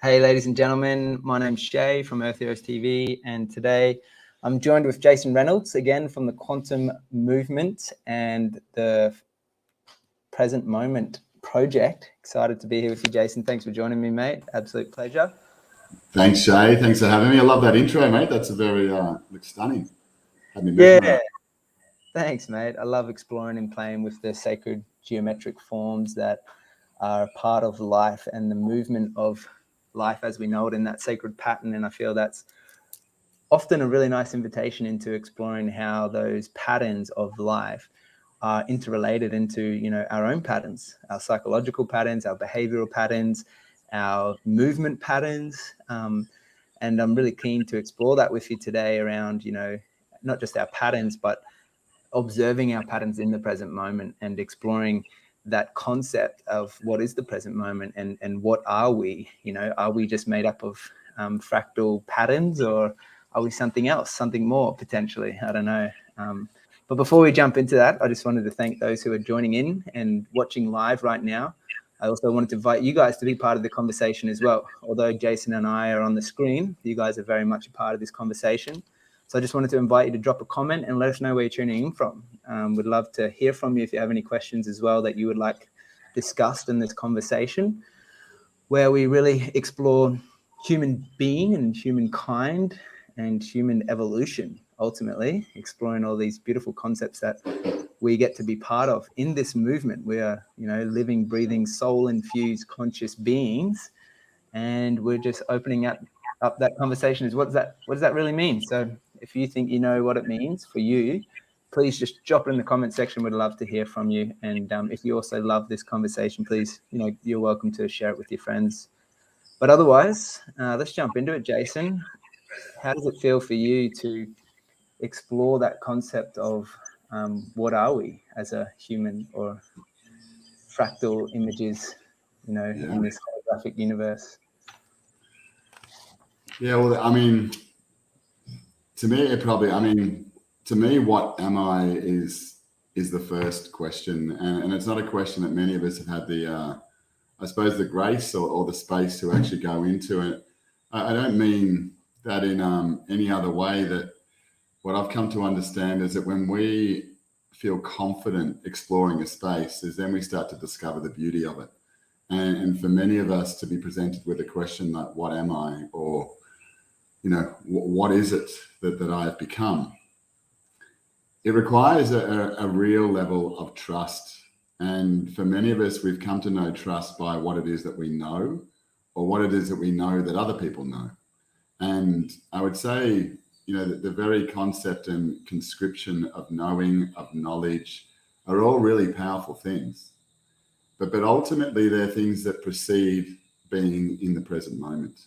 Hey, ladies and gentlemen, my name's Shay from Earth Heroes TV, and today I'm joined with Jason Reynolds, again from the Quantum Movement and the Present Moment Project. Excited to be here with you, Jason. Thanks for joining me, mate. Absolute pleasure. Thanks, Shay. Thanks for having me. I love that intro, mate. That's a very, looks stunning. Yeah, thanks, mate. I love exploring and playing with the sacred geometric forms that are part of life and the movement of life as we know it in that sacred pattern. And I feel that's often a really nice invitation into exploring how those patterns of life are interrelated into, you know, our own patterns, our psychological patterns, our behavioral patterns, our movement patterns. And I'm really keen to explore that with you today around, you know, not just our patterns, but observing our patterns in the present moment and exploring that concept of what is the present moment and what are we, you know, are we just made up of fractal patterns, or are we something else, something more potentially? I don't know. But before we jump into that, I just wanted to thank those who are joining in and watching live right now. I also wanted to invite you guys to be part of the conversation as well. Although Jason and I are on the screen, you guys are very much a part of this conversation. So I just wanted to invite you to drop a comment and let us know where you're tuning in from. We'd love to hear from you if you have any questions as well that you would like discussed in this conversation, where we really explore human being and humankind and human evolution, ultimately exploring all these beautiful concepts that we get to be part of in this movement. We are, you know, living, breathing, soul-infused conscious beings, and we're just opening up that conversation is what does that really mean? So if you think you know what it means for you, please just drop it in the comment section. We'd love to hear from you. And if you also love this conversation, please, you know, you're welcome to share it with your friends. But otherwise, let's jump into it. Jason, how does it feel for you to explore that concept of what are we as a human or fractal images, in this holographic universe? Yeah, well, I mean, to me, what am I is the first question, and it's not a question that many of us have had the, I suppose, the grace or the space to actually go into it. I don't mean that in any other way. That what I've come to understand is that when we feel confident exploring a space, is then we start to discover the beauty of it. And for many of us to be presented with a question like, what am I? Or, you know, what is it that I've become? It requires a real level of trust. And for many of us, we've come to know trust by what it is that we know, or what it is that we know that other people know. And I would say, you know, that the very concept and conscription of knowing, of knowledge, are all really powerful things. But ultimately, they're things that precede being in the present moment.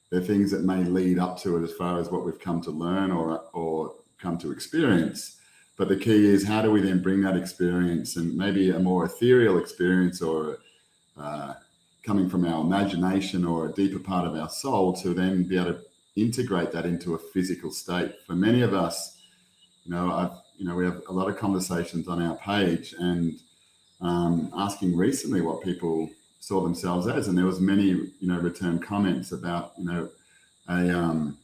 They're things that may lead up to it as far as what we've come to learn or come to experience. But the key is, how do we then bring that experience, and maybe a more ethereal experience, or coming from our imagination or a deeper part of our soul, to then be able to integrate that into a physical state. For many of us, we have a lot of conversations on our page, and asking recently what people saw themselves as, and there was many, return comments about, an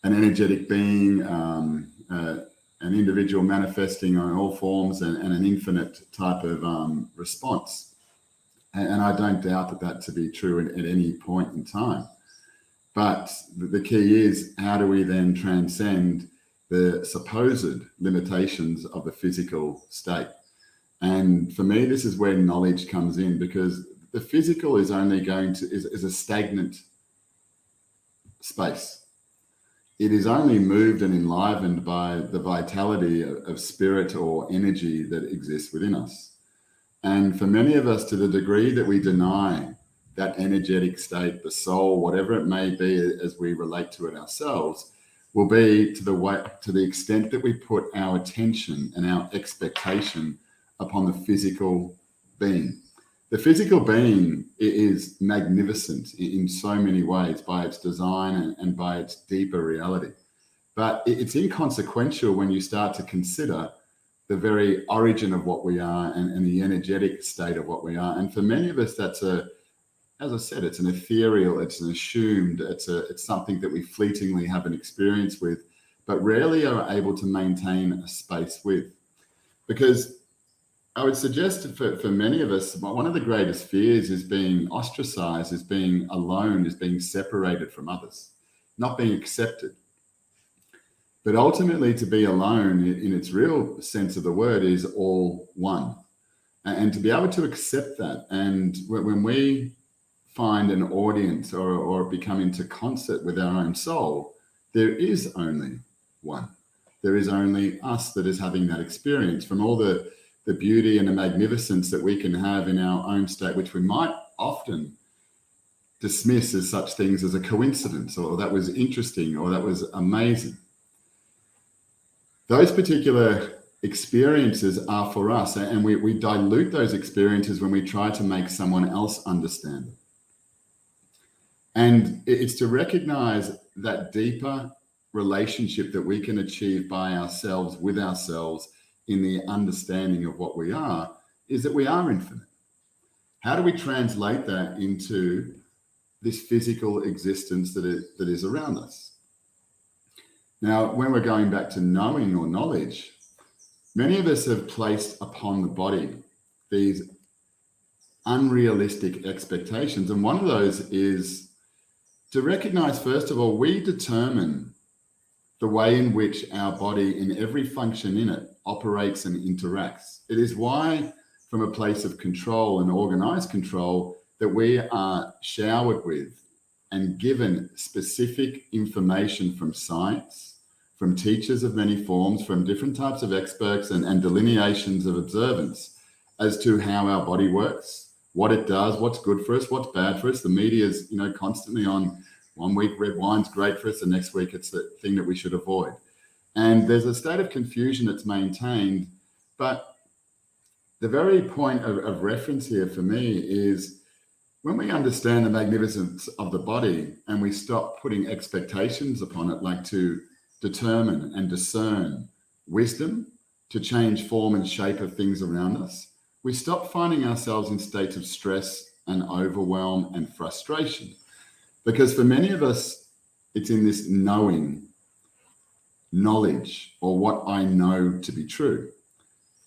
energetic being, an individual manifesting on all forms, and an infinite type of response. And I don't doubt that to be true at any point in time. But the key is, how do we then transcend the supposed limitations of the physical state? And for me, this is where knowledge comes in, because the physical is only is a stagnant space. It is only moved and enlivened by the vitality of spirit or energy that exists within us. And for many of us, to the degree that we deny that energetic state, the soul, whatever it may be as we relate to it ourselves, will be to the extent that we put our attention and our expectation upon the physical being. The physical being is magnificent in so many ways by its design and by its deeper reality. But it's inconsequential when you start to consider the very origin of what we are and the energetic state of what we are. And for many of us, that's a as I said, it's an ethereal, it's an assumed, it's something that we fleetingly have an experience with, but rarely are able to maintain a space with. Because I would suggest for many of us, one of the greatest fears is being ostracized, is being alone, is being separated from others, not being accepted. But ultimately, to be alone in its real sense of the word is all one. And to be able to accept that, and when we find an audience or become into concert with our own soul, there is only one. There is only us that is having that experience, from all the beauty and the magnificence that we can have in our own state, which we might often dismiss as such things as a coincidence, or that was interesting, or that was amazing. Those particular experiences are for us, and we dilute those experiences when we try to make someone else understand them. And it's to recognize that deeper relationship that we can achieve by ourselves, with ourselves, in the understanding of what we are, is that we are infinite. How do we translate that into this physical existence that is around us? Now, when we're going back to knowing or knowledge, many of us have placed upon the body these unrealistic expectations. And one of those is to recognize, first of all, we determine the way in which our body, in every function in it, operates and interacts. It is why, from a place of control and organized control, that we are showered with and given specific information from science, from teachers of many forms, from different types of experts and delineations of observance as to how our body works, what it does, what's good for us, what's bad for us. The media is, constantly on, one week red wine's great for us, the next week it's the thing that we should avoid. And there's a state of confusion that's maintained. But the very point of reference here for me is when we understand the magnificence of the body and we stop putting expectations upon it, like to determine and discern wisdom to change form and shape of things around us, we stop finding ourselves in states of stress and overwhelm and frustration. Because for many of us, it's in this knowledge, or what I know to be true,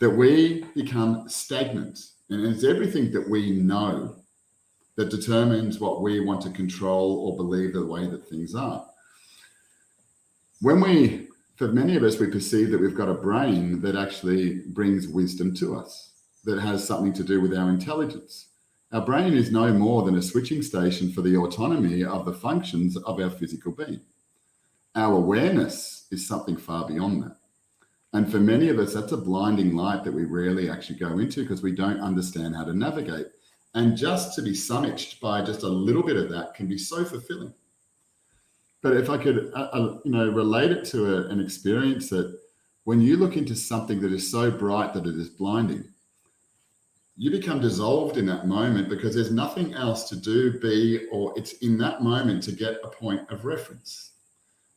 that we become stagnant. And it's everything that we know that determines what we want to control or believe the way that things are. For many of us, we perceive that we've got a brain that actually brings wisdom to us, that has something to do with our intelligence. Our brain is no more than a switching station for the autonomy of the functions of our physical being. Our awareness is something far beyond that. And for many of us, that's a blinding light that we rarely actually go into because we don't understand how to navigate. And just to be summitched by just a little bit of that can be so fulfilling. But if I could, relate it to an experience that when you look into something that is so bright that it is blinding, you become dissolved in that moment because there's nothing else to do, be, or it's in that moment to get a point of reference.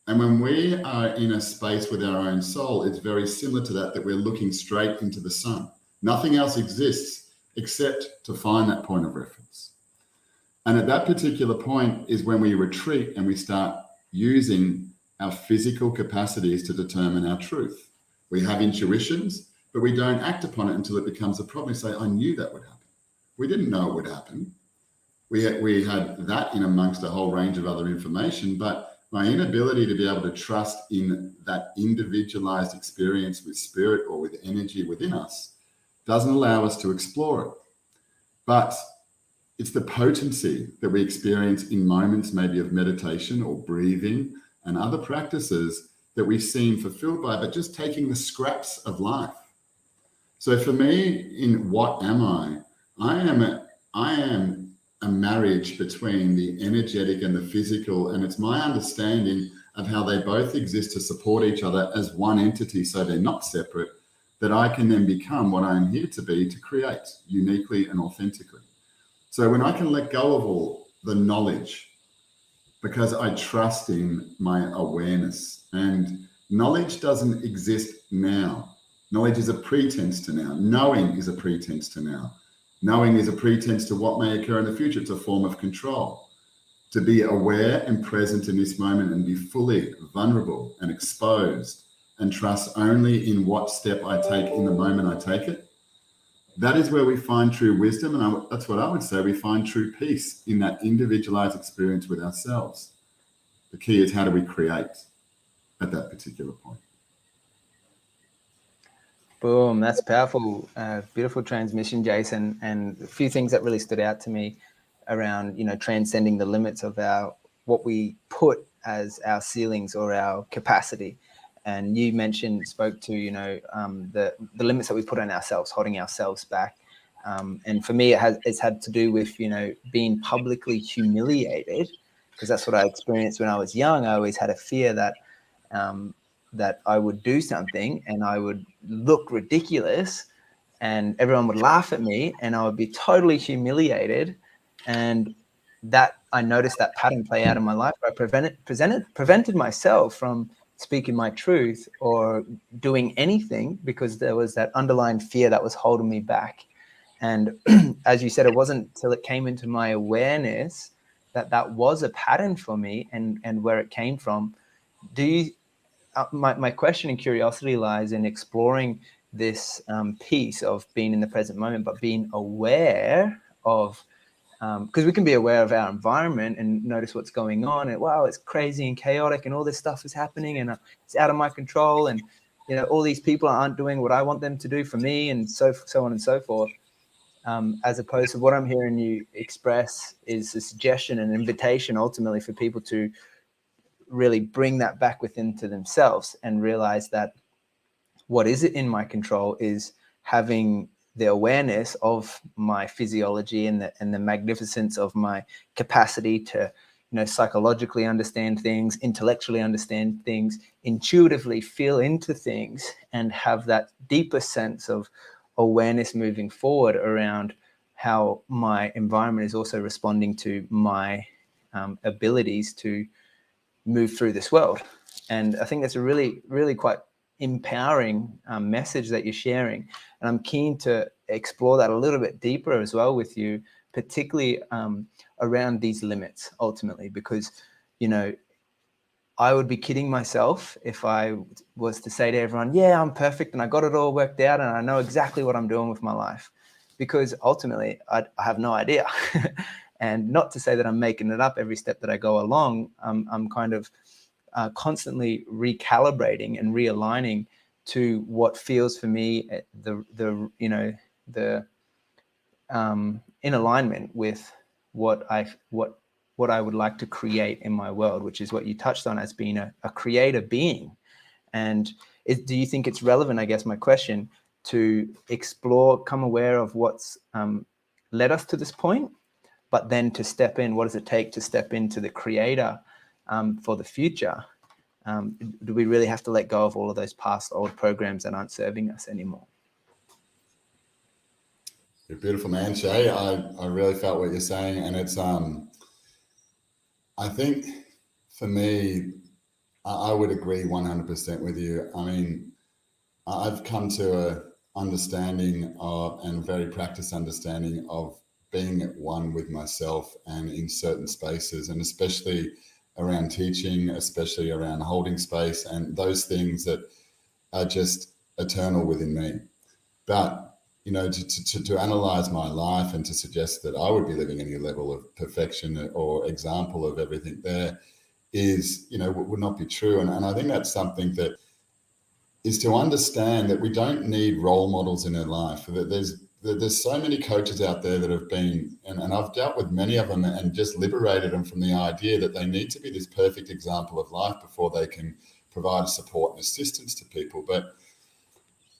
And when we are in a space with our own soul, it's very similar to that we're looking straight into the sun. Nothing else exists except to find that point of reference. And at that particular point is when we retreat and we start using our physical capacities to determine our truth. We have intuitions, but we don't act upon it until it becomes a problem. We say, I knew that would happen. We didn't know it would happen. We had that in amongst a whole range of other information, but my inability to be able to trust in that individualized experience with spirit or with energy within us doesn't allow us to explore it. But it's the potency that we experience in moments maybe of meditation or breathing and other practices that we seem fulfilled by, but just taking the scraps of life. So for me, in what am I? I am a marriage between the energetic and the physical, and it's my understanding of how they both exist to support each other as one entity, so they're not separate, that I can then become what I am here to be, to create uniquely and authentically. So when I can let go of all the knowledge, because I trust in my awareness, and knowledge doesn't exist now. Knowledge is a pretense to now. Knowing is a pretense to now. Knowing is a pretense to what may occur in the future. It's a form of control. To be aware and present in this moment and be fully vulnerable and exposed and trust only in what step I take in the moment I take it. That is where we find true wisdom. And that's what I would say. We find true peace in that individualized experience with ourselves. The key is, how do we create at that particular point? Boom, that's powerful. Beautiful transmission, Jason. And a few things that really stood out to me around, transcending the limits of what we put as our ceilings or our capacity. And you spoke to, the limits that we put on ourselves, holding ourselves back. And for me, it's had to do with, being publicly humiliated, because that's what I experienced when I was young. I always had a fear that I would do something and I would look ridiculous and everyone would laugh at me and I would be totally humiliated. And that I noticed that pattern play out in my life. I prevented myself from speaking my truth or doing anything because there was that underlying fear that was holding me back. And as you said, it wasn't till it came into my awareness that was a pattern for me and where it came from. My question and curiosity lies in exploring this piece of being in the present moment, but being aware of, because we can be aware of our environment and notice what's going on and, wow, it's crazy and chaotic and all this stuff is happening and it's out of my control. And, all these people aren't doing what I want them to do for me, and so on and so forth. As opposed to what I'm hearing you express is a suggestion and invitation ultimately for people to really bring that back within to themselves and realize that what is it in my control is having the awareness of my physiology and the magnificence of my capacity to, psychologically understand things, intellectually understand things, intuitively feel into things, and have that deeper sense of awareness moving forward around how my environment is also responding to my abilities to move through this world. And I think that's a really, really quite empowering message that you're sharing. And I'm keen to explore that a little bit deeper as well with you, particularly around these limits ultimately, because, I would be kidding myself if I was to say to everyone, yeah, I'm perfect and I got it all worked out and I know exactly what I'm doing with my life, because ultimately I have no idea. And not to say that I'm making it up every step that I go along. I'm kind of constantly recalibrating and realigning to what feels for me in alignment with what I would like to create in my world, which is what you touched on as being a creator being. And do you think it's relevant, I guess my question, to explore, come aware of what's led us to this point, but then to step in, what does it take to step into the creator for the future? Do we really have to let go of all of those past old programs that aren't serving us anymore? You're a beautiful man, Shay. I really felt what you're saying. And it's, I think for me, I would agree 100% with you. I mean, I've come to a understanding of, and very practiced understanding of, being at one with myself and in certain spaces, and especially around teaching, especially around holding space and those things that are just eternal within me. But to analyze my life and to suggest that I would be living any level of perfection or example of everything there is, would not be true. And I think that's something that is to understand that we don't need role models in our life. That there's so many coaches out there that have been, and I've dealt with many of them and just liberated them from the idea that they need to be this perfect example of life before they can provide support and assistance to people. But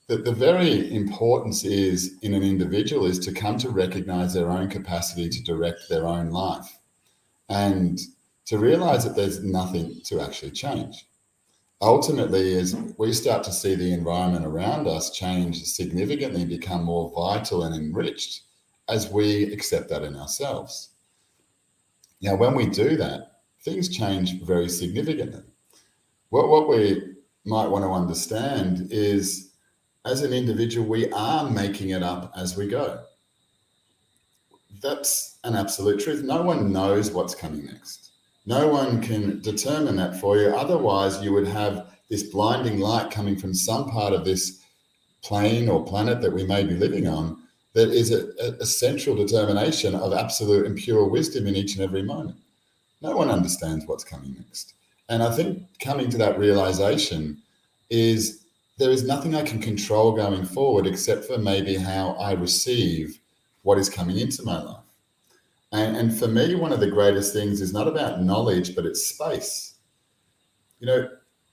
the very importance is in an individual is to come to recognize their own capacity to direct their own life and to realize that there's nothing to actually change. Ultimately, as we start to see the environment around us change significantly and become more vital and enriched as we accept that in ourselves. Now, when we do that, things change very significantly. What we might want to understand is, as an individual, we are making it up as we go. that's an absolute truth. No one knows what's coming next. No one can determine that for you. Otherwise, you would have this blinding light coming from some part of this plane or planet that we may be living on that is a central determination of absolute and pure wisdom in each and every moment. No one understands what's coming next. And I think coming to that realization is there is nothing I can control going forward except for maybe how I receive what is coming into my life. And for me, one of the greatest things is not about knowledge, but it's space. You know,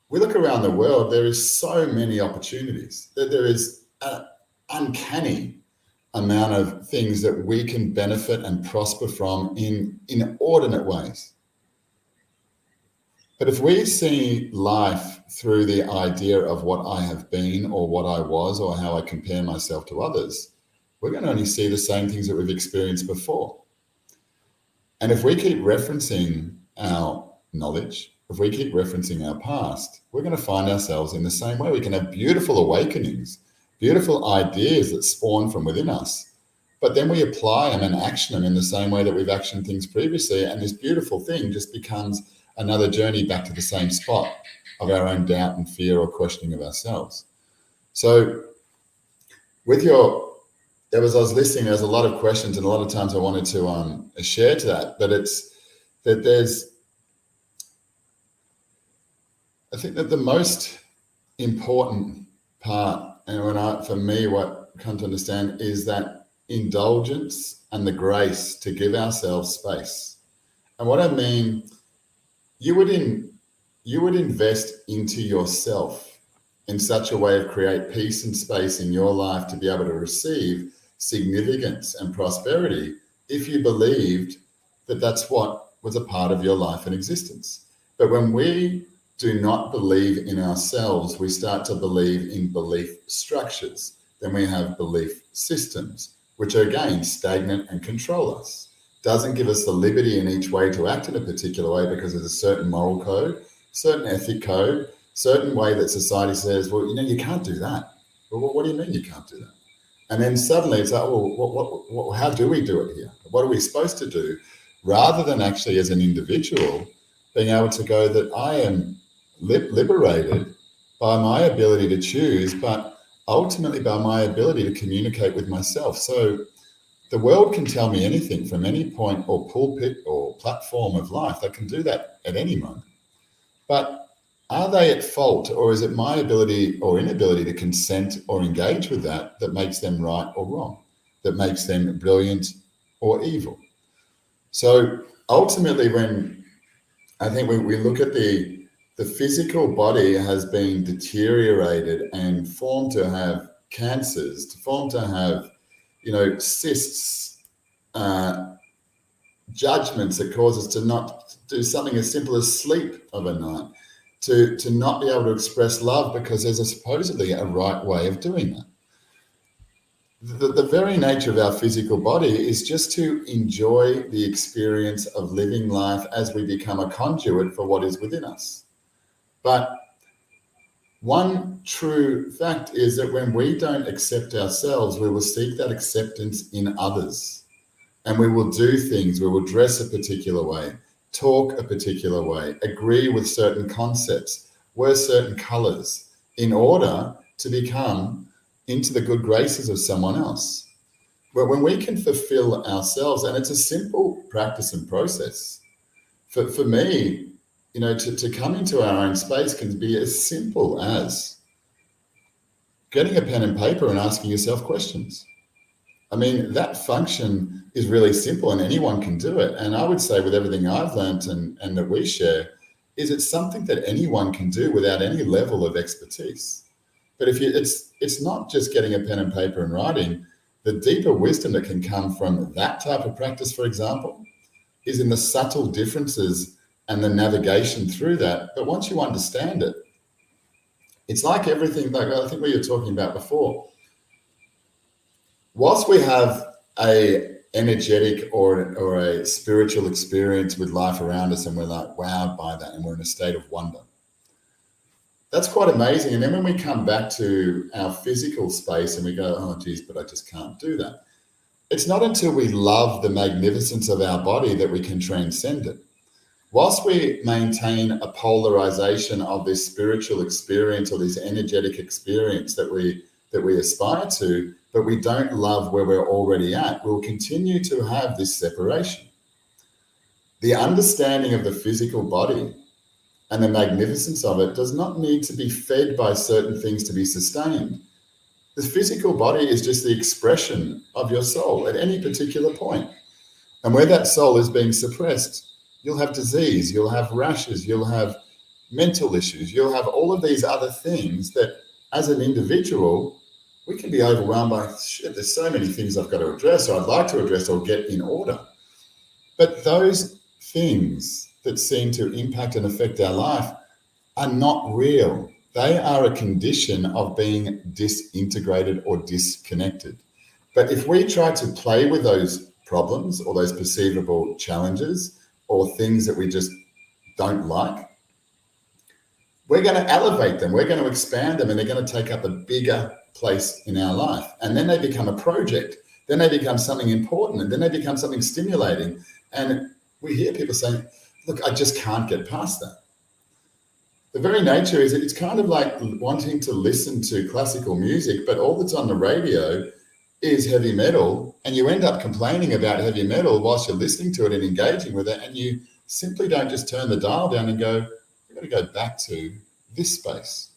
we look around the world, there is so many opportunities, that there is an uncanny amount of things that we can benefit and prosper from in inordinate ways. But if we see life through the idea of what I have been or what I was or how I compare myself to others, we're going to only see the same things that we've experienced before. And if we keep referencing our knowledge, if we keep referencing our past, we're going to find ourselves in the same way. We can have beautiful awakenings, beautiful ideas that spawn from within us, but then we apply them and action them in the same way that we've actioned things previously. And this beautiful thing just becomes another journey back to the same spot of our own doubt and fear or questioning of ourselves. So with I was listening, there's a lot of questions and a lot of times I wanted to share to that, but it's that I think that the most important part, and for me, what I come to understand is that indulgence and the grace to give ourselves space. And what I mean, you would invest into yourself in such a way of create peace and space in your life to be able to receive significance and prosperity if you believed that that's what was a part of your life and existence. But when we do not believe in ourselves, we start to believe in belief structures. Then we have belief systems, which are again stagnant and control us. Doesn't give us the liberty in each way to act in a particular way because there's a certain moral code, certain ethic code, certain way that society says, well, you can't do that. Well, what do you mean you can't do that? And then suddenly it's like, well, how do we do it here? What are we supposed to do? Rather than actually as an individual being able to go that I am liberated by my ability to choose, but ultimately by my ability to communicate with myself. So the world can tell me anything from any point or pulpit or platform of life. They can do that at any moment. But are they at fault, or is it my ability or inability to consent or engage with that makes them right or wrong, that makes them brilliant or evil? So ultimately, when I think we look at the physical body has been deteriorated and formed to have cancers, formed to have, cysts, judgments that cause us to not do something as simple as sleep of a night, to not be able to express love because there's supposedly a right way of doing that. The very nature of our physical body is just to enjoy the experience of living life as we become a conduit for what is within us. But one true fact is that when we don't accept ourselves, we will seek that acceptance in others. And we will do things, we will dress a particular way, talk a particular way, agree with certain concepts, wear certain colors in order to become into the good graces of someone else. But when we can fulfill ourselves, and it's a simple practice and process, for me, to come into our own space can be as simple as getting a pen and paper and asking yourself questions. I mean, that function is really simple and anyone can do it. And I would say with everything I've learned and that we share, is it's something that anyone can do without any level of expertise. But it's not just getting a pen and paper and writing. The deeper wisdom that can come from that type of practice, for example, is in the subtle differences and the navigation through that. But once you understand it, it's like everything, like I think we were talking about before. Whilst we have a energetic or a spiritual experience with life around us and we're like wowed by that and we're in a state of wonder, that's quite amazing. And then when we come back to our physical space and we go, oh geez, but I just can't do that. it's not until we love the magnificence of our body that we can transcend it. Whilst we maintain a polarization of this spiritual experience or this energetic experience that we aspire to, but we don't love where we're already at, we'll continue to have this separation. The understanding of the physical body and the magnificence of it does not need to be fed by certain things to be sustained. The physical body is just the expression of your soul at any particular point. And where that soul is being suppressed, you'll have disease, you'll have rashes, you'll have mental issues, you'll have all of these other things that as an individual, we can be overwhelmed by, shit, there's so many things I've got to address or I'd like to address or get in order. But those things that seem to impact and affect our life are not real. They are a condition of being disintegrated or disconnected. But if we try to play with those problems or those perceivable challenges or things that we just don't like, we're going to elevate them, we're going to expand them, and they're going to take up a bigger place in our life. And then they become a project, then they become something important, and then they become something stimulating. And we hear people saying, look, I just can't get past that. The very nature is it's kind of like wanting to listen to classical music, but all that's on the radio is heavy metal, and you end up complaining about heavy metal whilst you're listening to it and engaging with it, and you simply don't just turn the dial down and go, I've got to go back to this space,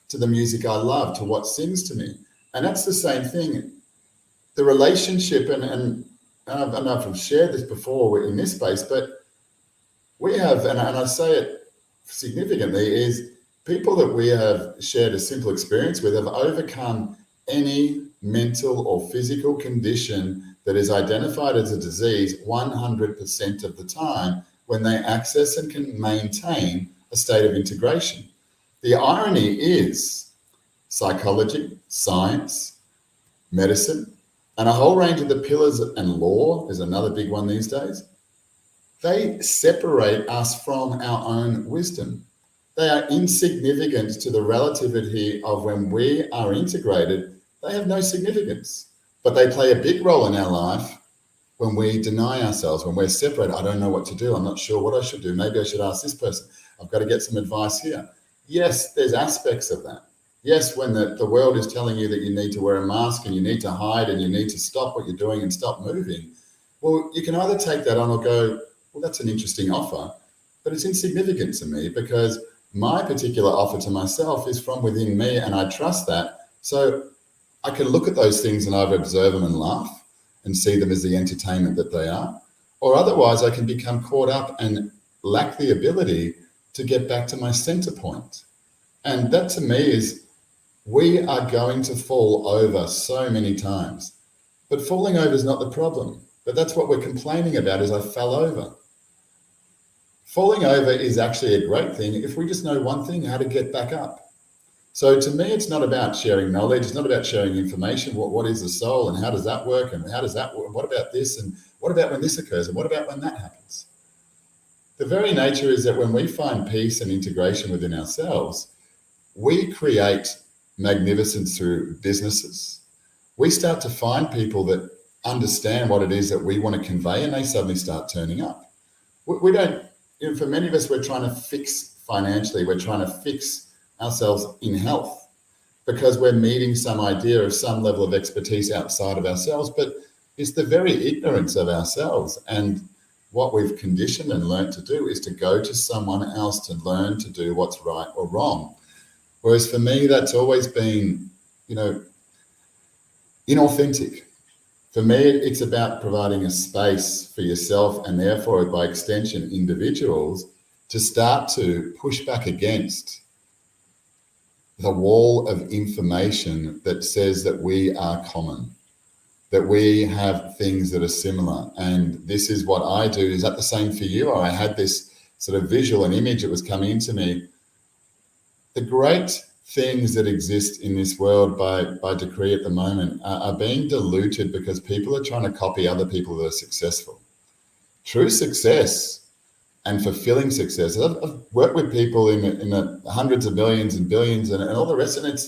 to the music I love, to what sings to me. And that's the same thing. The relationship, and I don't know if I've shared this before in this space, but we have, and I say it significantly, is people that we have shared a simple experience with have overcome any mental or physical condition that is identified as a disease 100% of the time when they access and can maintain a state of integration. The irony is psychology, science, medicine, and a whole range of the pillars, and law is another big one these days. They separate us from our own wisdom. They are insignificant to the relativity of when we are integrated. They have no significance, but they play a big role in our life when we deny ourselves, when we're separate. I don't know what to do. I'm not sure what I should do. Maybe I should ask this person. I've got to get some advice here. Yes, there's aspects of that. Yes, when the world is telling you that you need to wear a mask and you need to hide and you need to stop what you're doing and stop moving, well, you can either take that on or go, well, that's an interesting offer, but it's insignificant to me because my particular offer to myself is from within me and I trust that. So I can look at those things and either observe them and laugh and see them as the entertainment that they are, or otherwise I can become caught up and lack the ability to get back to my center point. And that to me is, we are going to fall over so many times, but falling over is not the problem. But that's what we're complaining about, is I fell over. Falling over is actually a great thing if we just know one thing, how to get back up. So to me, it's not about sharing knowledge. It's not about sharing information. What is the soul and how does that work? And how does that work? What about this? And what about when this occurs? And what about when that happens? The very nature is that when we find peace and integration within ourselves, we create magnificence through businesses. We start to find people that understand what it is that we want to convey, and they suddenly start turning up. We don't, for many of us, we're trying to fix financially, we're trying to fix ourselves in health because we're meeting some idea of some level of expertise outside of ourselves, but it's the very ignorance of ourselves. And what we've conditioned and learned to do is to go to someone else to learn to do what's right or wrong. Whereas for me, that's always been, inauthentic. For me, it's about providing a space for yourself and therefore, by extension, individuals to start to push back against the wall of information that says that we are common, that we have things that are similar. And this is what I do. Is that the same for you? Or I had this sort of visual and image that was coming into me. The great things that exist in this world by decree at the moment are being diluted because people are trying to copy other people that are successful. True success and fulfilling success. I've worked with people in the hundreds of millions and billions and all the rest, and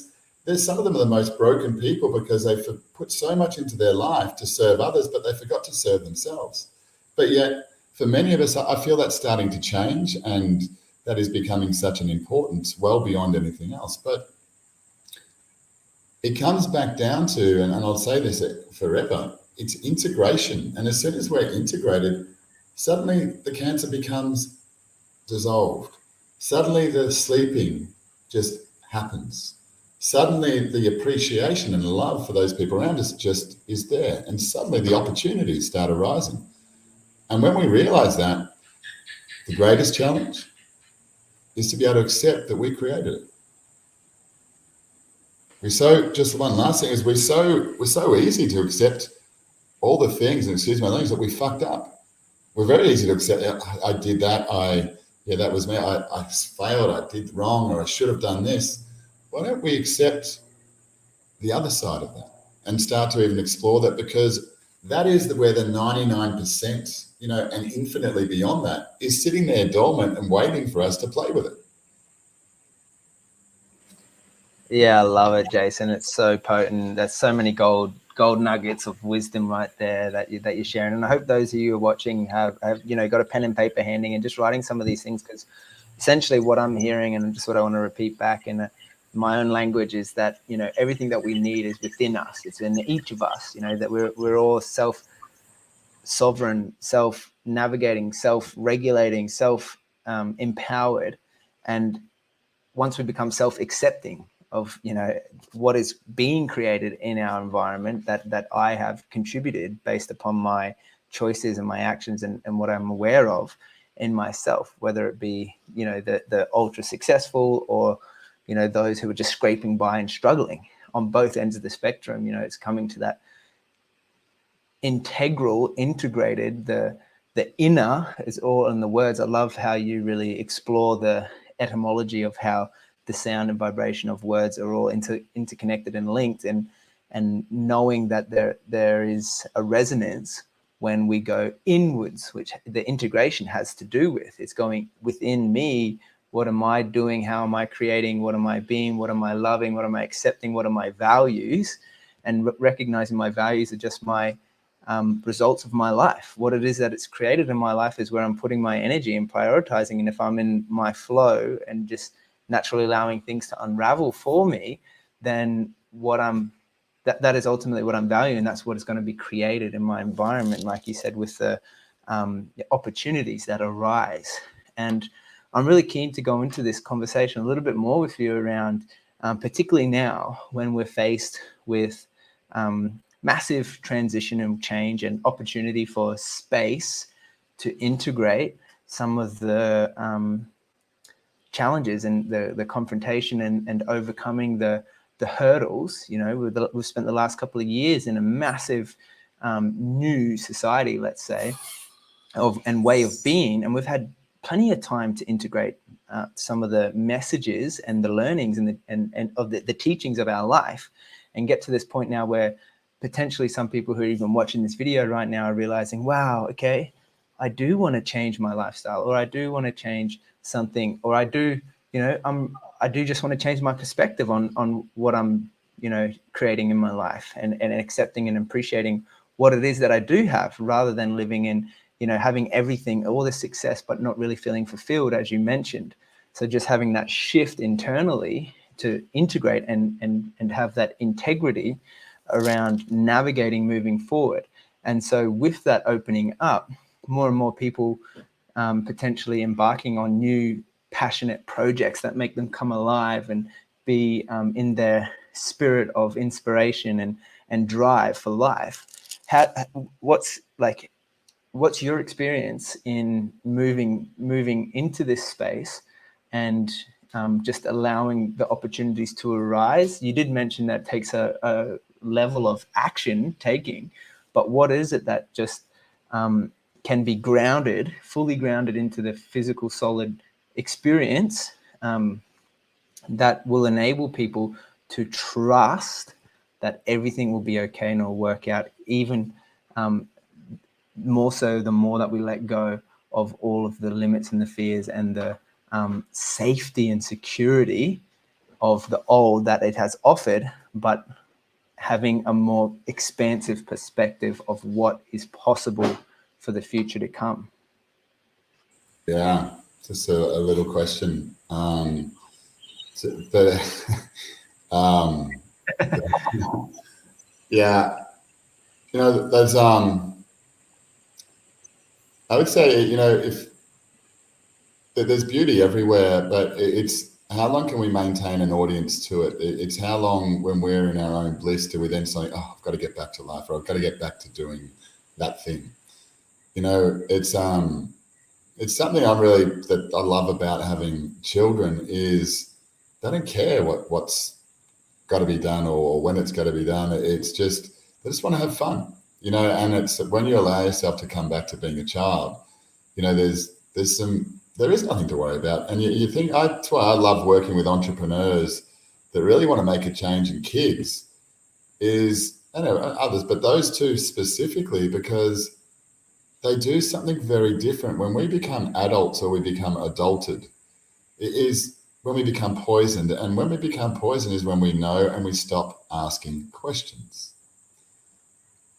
there's some of them are the most broken people because they put so much into their life to serve others, but they forgot to serve themselves. But yet, for many of us, I feel that's starting to change, and that is becoming such an importance, well beyond anything else. But it comes back down to, and I'll say this forever, it's integration. And as soon as we're integrated, suddenly the cancer becomes dissolved. Suddenly the sleeping just happens. Suddenly the appreciation and love for those people around us just is there. And suddenly the opportunities start arising. And when we realize that, the greatest challenge is to be able to accept that we created it. Just one last thing is we're so easy to accept all the things, and excuse my language, that we fucked up. We're very easy to accept, I did that, that was me, I failed, I did wrong, or I should have done this. Why don't we accept the other side of that and start to even explore that? Because that is where the 99%, and infinitely beyond that, is sitting there dormant and waiting for us to play with it. Yeah, I love it, Jason. It's so potent. There's so many gold nuggets of wisdom right there that you're sharing. And I hope those of you who are watching have got a pen and paper handy and just writing some of these things, because essentially what I'm hearing, and just what I want to repeat back in my own language, is that everything that we need is within us. It's in each of us. That we're all self-sovereign, self-navigating, self-regulating, self-empowered, and once we become self-accepting of what is being created in our environment that I have contributed based upon my choices and my actions and what I'm aware of in myself, whether it be the ultra successful or those who are just scraping by and struggling on both ends of the spectrum. It's coming to that integrated, the inner is all in the words. I love how you really explore the etymology of how the sound and vibration of words are all interconnected and linked, and knowing that there is a resonance when we go inwards, which the integration has to do with. It's going within me. What am I doing? How am I creating? What am I being? What am I loving? What am I accepting? What are my values? And recognizing my values are just my results of my life. What it is that it's created in my life is where I'm putting my energy and prioritizing. And if I'm in my flow and just naturally allowing things to unravel for me, then that is ultimately what I'm valuing. That's what is going to be created in my environment, like you said, with the opportunities that arise. And I'm really keen to go into this conversation a little bit more with you around, particularly now when we're faced with massive transition and change and opportunity for space to integrate some of the challenges and the confrontation and overcoming the hurdles. We've spent the last couple of years in a massive new society, let's say, and way of being, and we've had plenty of time to integrate some of the messages and the learnings and of the teachings of our life, and get to this point now where potentially some people who are even watching this video right now are realizing, wow, okay, I do want to change my lifestyle, or I do want to change something, or I do just want to change my perspective on what I'm creating in my life, and accepting and appreciating what it is that I do have, rather than living in having everything, all this success, but not really feeling fulfilled, as you mentioned. So just having that shift internally to integrate and have that integrity around navigating moving forward. And so with that opening up, more and more people potentially embarking on new passionate projects that make them come alive and be in their spirit of inspiration and drive for life. What's your experience in moving into this space and just allowing the opportunities to arise? You did mention that takes a level of action taking, but what is it that just can be fully grounded into the physical solid experience that will enable people to trust that everything will be okay and will work out, even more so the more that we let go of all of the limits and the fears and the safety and security of the old that it has offered, but having a more expansive perspective of what is possible for the future to come. Yeah, just a little question. But um, yeah, there's I would say, if there's beauty everywhere, but it's how long can we maintain an audience to it? It's how long, when we're in our own bliss, do we then say, oh, I've got to get back to life, or I've got to get back to doing that thing. It's something that I love about having children is they don't care what's got to be done or when it's got to be done. It's just, they just want to have fun, and it's when you allow yourself to come back to being a child, there is nothing to worry about. And you think, that's why I love working with entrepreneurs that really want to make a change in kids is, I know others, but those two specifically, because they do something very different. When we become adults or we become adulted, it is when we become poisoned. And when we become poisoned is when we know and we stop asking questions.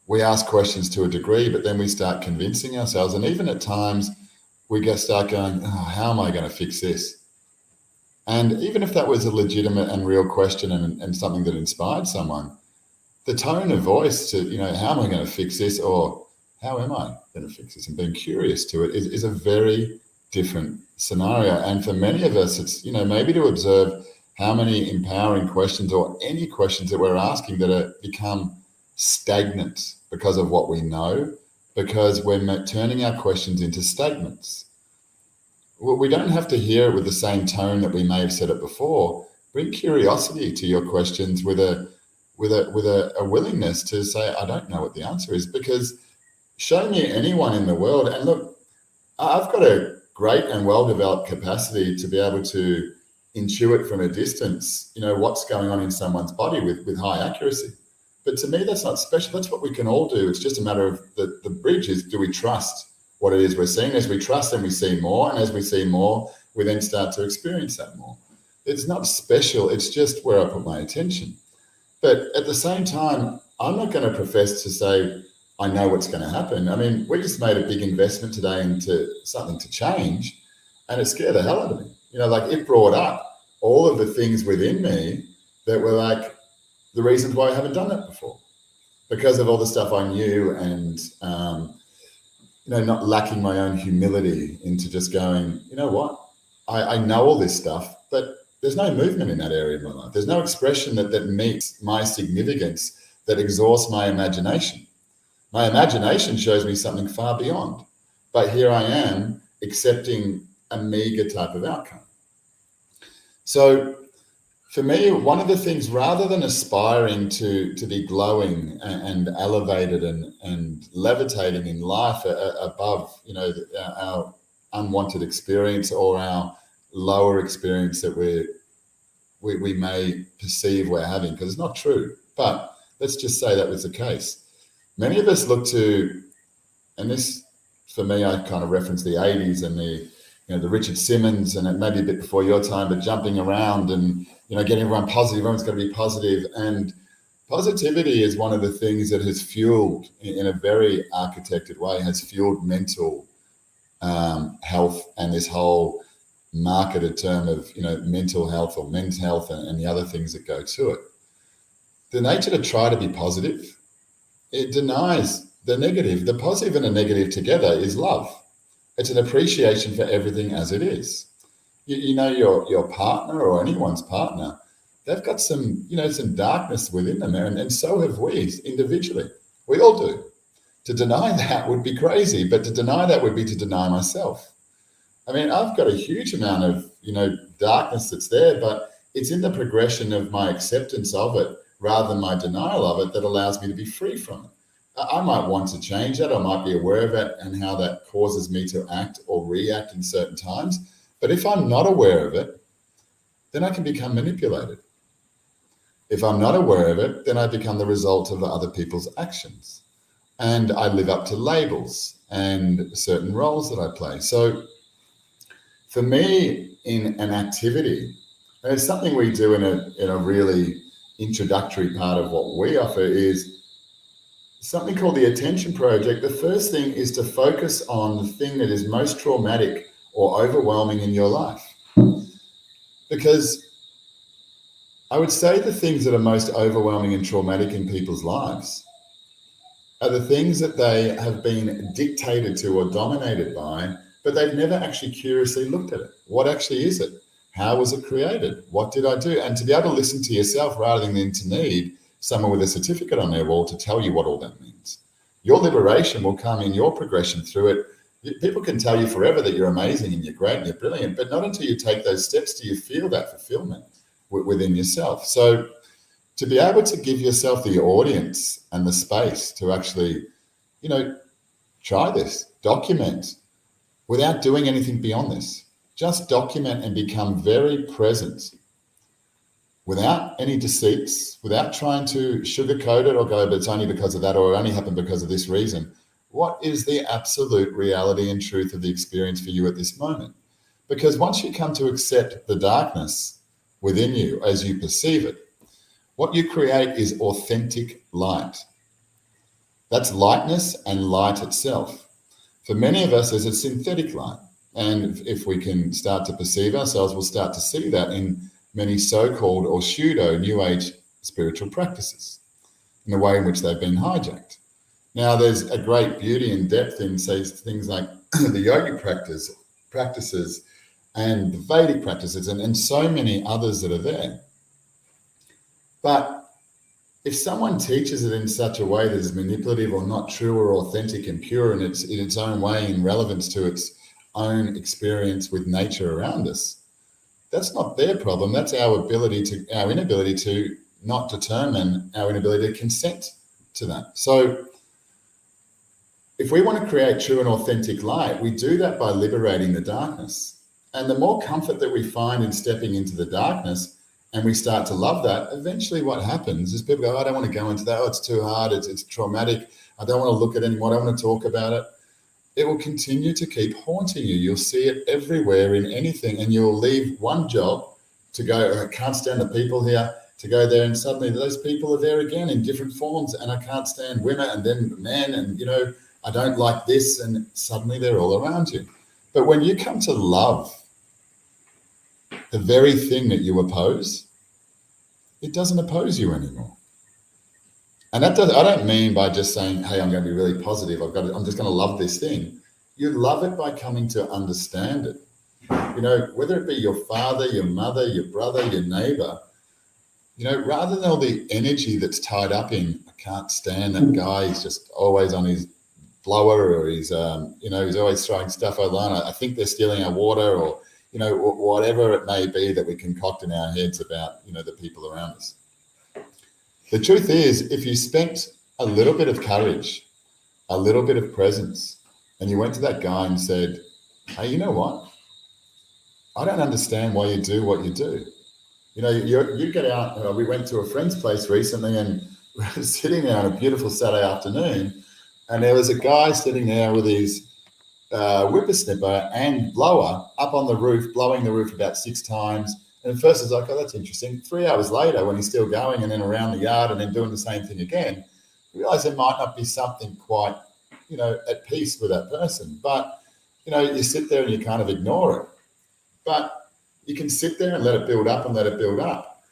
We ask questions to a degree, but then we start convincing ourselves. And even at times we start going, oh, how am I going to fix this? And even if that was a legitimate and real question and something that inspired someone, the tone of voice to, how am I going to fix this? Or how am I going to fix this? And being curious to it is a very different scenario. And for many of us, it's, maybe to observe how many empowering questions or any questions that we're asking that are become stagnant because of what we know, because we're turning our questions into statements. Well, we don't have to hear it with the same tone that we may have said it before. Bring curiosity to your questions with a willingness to say, I don't know what the answer is, because show me anyone in the world. And look, I've got a great and well-developed capacity to be able to intuit from a distance, what's going on in someone's body with high accuracy. But to me, that's not special. That's what we can all do. It's just a matter of the bridge is, do we trust what it is we're seeing? As we trust, then we see more. And as we see more, we then start to experience that more. It's not special. It's just where I put my attention. But at the same time, I'm not going to profess to say, I know what's going to happen. I mean, we just made a big investment today into something to change, and it scared the hell out of me. It brought up all of the things within me that were like the reasons why I haven't done that before, because of all the stuff I knew and, not lacking my own humility into just going, you know what, I know all this stuff, but there's no movement in that area of my life. There's no expression that meets my significance, that exhausts my imagination. My imagination shows me something far beyond, but here I am accepting a meager type of outcome. So for me, one of the things, rather than aspiring to be glowing and elevated and levitating in life above, our unwanted experience or our lower experience that we may perceive we're having, because it's not true, but let's just say that was the case. Many of us look to, and this, for me, I kind of reference the 80s and the Richard Simmons, and it may be a bit before your time, but jumping around and, getting everyone positive. Everyone's got to be positive. And positivity is one of the things that has fueled, in a very architected way, has fueled mental health and this whole marketed term of, mental health or men's health and the other things that go to it. The nature to try to be positive, it denies the negative. The positive and the negative together is love. It's an appreciation for everything as it is. Your partner or anyone's partner, they've got some darkness within them, and so have we individually. We all do. To deny that would be crazy, but to deny that would be to deny myself. I mean, I've got a huge amount of, darkness that's there, but it's in the progression of my acceptance of it rather than my denial of it that allows me to be free from it. I might want to change that. I might be aware of it and how that causes me to act or react in certain times. But if I'm not aware of it, then I can become manipulated. If I'm not aware of it, then I become the result of other people's actions. And I live up to labels and certain roles that I play. So for me, in an activity, And it's something we do in a really introductory part of what we offer is something called the attention project. The first thing is to focus on the thing that is most traumatic or overwhelming in your life. Because I would say the things that are most overwhelming and traumatic in people's lives are the things that they have been dictated to or dominated by, but they've never actually curiously looked at it. What actually is it? How was it created? What did I do? And to be able to listen to yourself rather than to need someone with a certificate on their wall to tell you what all that means. Your liberation will come in your progression through it. People can tell you forever that you're amazing and you're great and you're brilliant, but not until you take those steps do you feel that fulfillment within yourself. So to be able to give yourself the audience and the space to actually, try this, document without doing anything beyond this. Just document and become very present without any deceits, without trying to sugarcoat it or go, but it's only because of that or it only happened because of this reason. What is the absolute reality and truth of the experience for you at this moment? Because once you come to accept the darkness within you as you perceive it, what you create is authentic light. That's lightness and light itself. For many of us, there's a synthetic light. And if we can start to perceive ourselves, we'll start to see that in many so-called or pseudo New Age spiritual practices, in the way in which they've been hijacked. Now, there's a great beauty and depth in things like the yogic practices and the Vedic practices and so many others that are there. But if someone teaches it in such a way that is manipulative or not true or authentic and pure in its own way in relevance to its own experience with nature around us, that's not their problem. That's our inability to not determine, our inability to consent to that. So if we want to create true and authentic light, we do that by liberating the darkness. And the more comfort that we find in stepping into the darkness, and we start to love that, eventually what happens is people go, I don't want to go into that. Oh, it's too hard. It's traumatic. I don't want to look at it anymore. I don't want to talk about it. It will continue to keep haunting you. You'll see it everywhere in anything, and you'll leave one job to go, I can't stand the people here, to go there, and suddenly those people are there again in different forms, and I can't stand women and then men, and, I don't like this, and suddenly they're all around you. But when you come to love the very thing that you oppose, it doesn't oppose you anymore. And I don't mean by just saying, hey, I'm going to be really positive. I'm just going to love this thing. You love it by coming to understand it. Whether it be your father, your mother, your brother, your neighbor, rather than all the energy that's tied up in, I can't stand that guy. He's just always on his blower, or he's always throwing stuff online. I think they're stealing our water, or, whatever it may be that we concoct in our heads about, the people around us. The truth is, if you spent a little bit of courage, a little bit of presence, and you went to that guy and said, hey, you know what? I don't understand why you do what you do. You get out. We went to a friend's place recently, and we were sitting there on a beautiful Saturday afternoon, and there was a guy sitting there with his whippersnipper and blower up on the roof, blowing the roof about 6 times. And at first I was like, oh, that's interesting. 3 hours later, when he's still going and then around the yard and then doing the same thing again, I realized there might not be something quite, at peace with that person. But, you sit there and you kind of ignore it. But you can sit there and let it build up and let it build up.